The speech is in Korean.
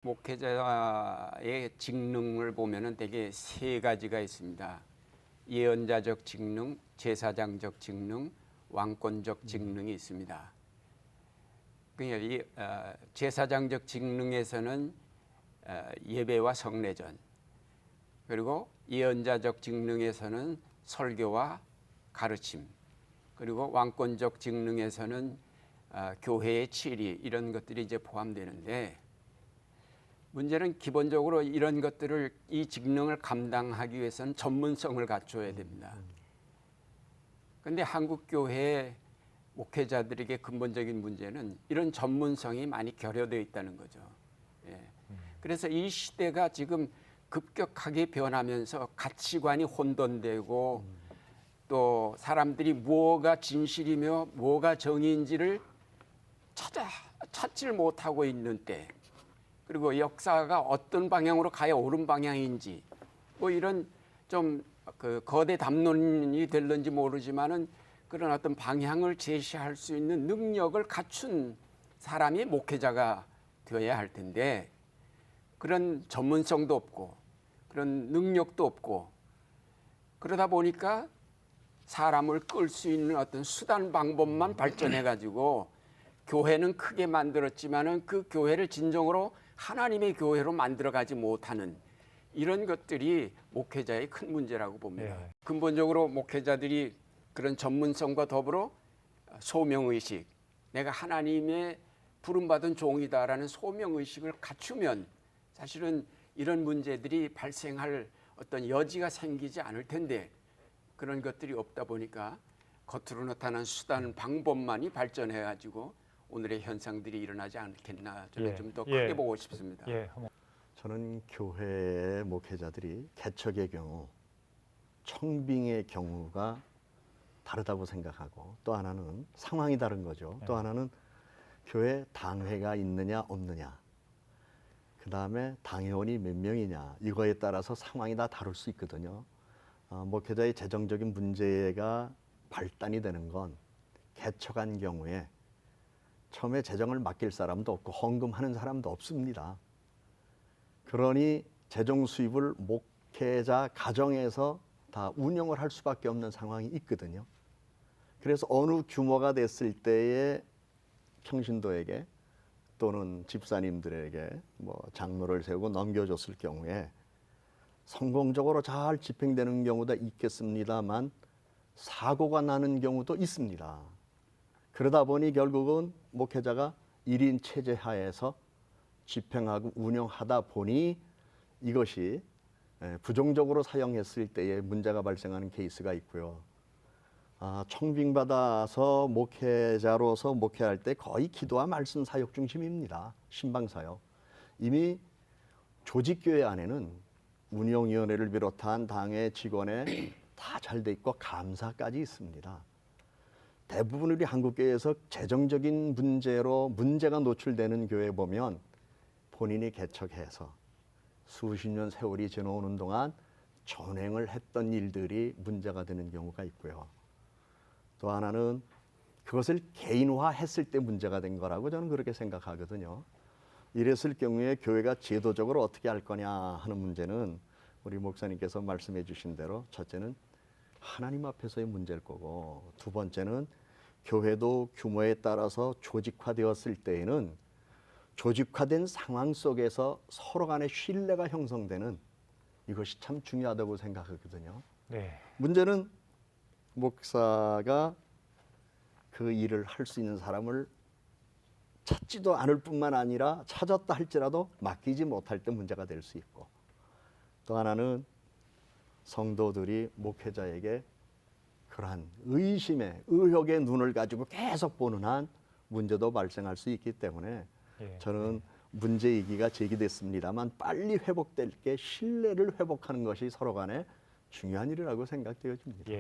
목회자의 직능을 보면은 대개 세 가지가 있습니다. 예언자적 직능, 제사장적 직능, 왕권적 직능이 있습니다. 그러니까 제사장적 직능에서는 예배와 성례전, 그리고 예언자적 직능에서는 설교와 가르침, 그리고 왕권적 직능에서는 교회의 치리, 이런 것들이 이제 포함되는데, 문제는 기본적으로 이런 것들을, 이 직능을 감당하기 위해서는 전문성을 갖춰야 됩니다. 그런데 한국 교회 목회자들에게 근본적인 문제는 이런 전문성이 많이 결여되어 있다는 거죠. 예. 그래서 이 시대가 지금 급격하게 변하면서 가치관이 혼돈되고 또 사람들이 뭐가 진실이며 뭐가 정의인지를 찾질 못하고 있는 때, 그리고 역사가 어떤 방향으로 가야 옳은 방향인지, 뭐 이런 좀 그 거대 담론이 될는지 모르지만은 그런 어떤 방향을 제시할 수 있는 능력을 갖춘 사람이 목회자가 되어야 할 텐데, 그런 전문성도 없고 그런 능력도 없고, 그러다 보니까 사람을 끌 수 있는 어떤 수단 방법만 발전해 가지고 교회는 크게 만들었지만은 그 교회를 진정으로 하나님의 교회로 만들어가지 못하는 이런 것들이 목회자의 큰 문제라고 봅니다. 네. 근본적으로 목회자들이 그런 전문성과 더불어 소명의식, 내가 하나님의 부름받은 종이다라는 소명의식을 갖추면 사실은 이런 문제들이 발생할 어떤 여지가 생기지 않을 텐데, 그런 것들이 없다 보니까 겉으로 나타난 수단 방법만이 발전해가지고 오늘의 현상들이 일어나지 않겠나, 저는 좀 더 크게 보고 싶습니다. 저는 교회의 목회자들이 개척의 경우, 청빙의 경우가 다르다고 생각하고, 또 하나는 상황이 다른 거죠. 또 하나는 교회 당회가 있느냐 없느냐, 그 다음에 당회원이 몇 명이냐, 이거에 따라서 상황이 다 다를 수 있거든요. 목회자의 재정적인 문제가 발단이 되는 건 개척한 경우에 처음에 재정을 맡길 사람도 없고 헌금하는 사람도 없습니다. 그러니 재정 수입을 목회자 가정에서 다 운영을 할 수밖에 없는 상황이 있거든요. 그래서 어느 규모가 됐을 때에 평신도에게 또는 집사님들에게 뭐 장로를 세우고 넘겨줬을 경우에 성공적으로 잘 집행되는 경우도 있겠습니다만 사고가 나는 경우도 있습니다. 그러다 보니 결국은 목회자가 1인 체제 하에서 집행하고 운영하다 보니 이것이 부정적으로 사용했을 때에 문제가 발생하는 케이스가 있고요. 청빙받아서 목회자로서 목회할 때 거의 기도와 말씀 사역 중심입니다. 신방사역. 이미 조직교회 안에는 운영위원회를 비롯한 당의 직원에 다 잘 돼 있고 감사까지 있습니다. 대부분 우리 한국교회에서 재정적인 문제로 문제가 노출되는 교회 보면 본인이 개척해서 수십 년 세월이 지나오는 동안 전행을 했던 일들이 문제가 되는 경우가 있고요. 또 하나는 그것을 개인화했을 때 문제가 된 거라고 저는 그렇게 생각하거든요. 이랬을 경우에 교회가 제도적으로 어떻게 할 거냐 하는 문제는 우리 목사님께서 말씀해 주신 대로 첫째는 하나님 앞에서의 문제일 거고, 두 번째는 교회도 규모에 따라서 조직화되었을 때에는 조직화된 상황 속에서 서로 간의 신뢰가 형성되는, 이것이 참 중요하다고 생각하거든요. 네. 문제는 목사가 그 일을 할 수 있는 사람을 찾지도 않을 뿐만 아니라 찾았다 할지라도 맡기지 못할 때 문제가 될 수 있고, 또 하나는 성도들이 목회자에게 그러한 의심의, 의혹의 눈을 가지고 계속 보는 한 문제도 발생할 수 있기 때문에 저는 문제이기가 제기됐습니다만 빨리 회복될 게 신뢰를 회복하는 것이 서로 간에 중요한 일이라고 생각되어집니다.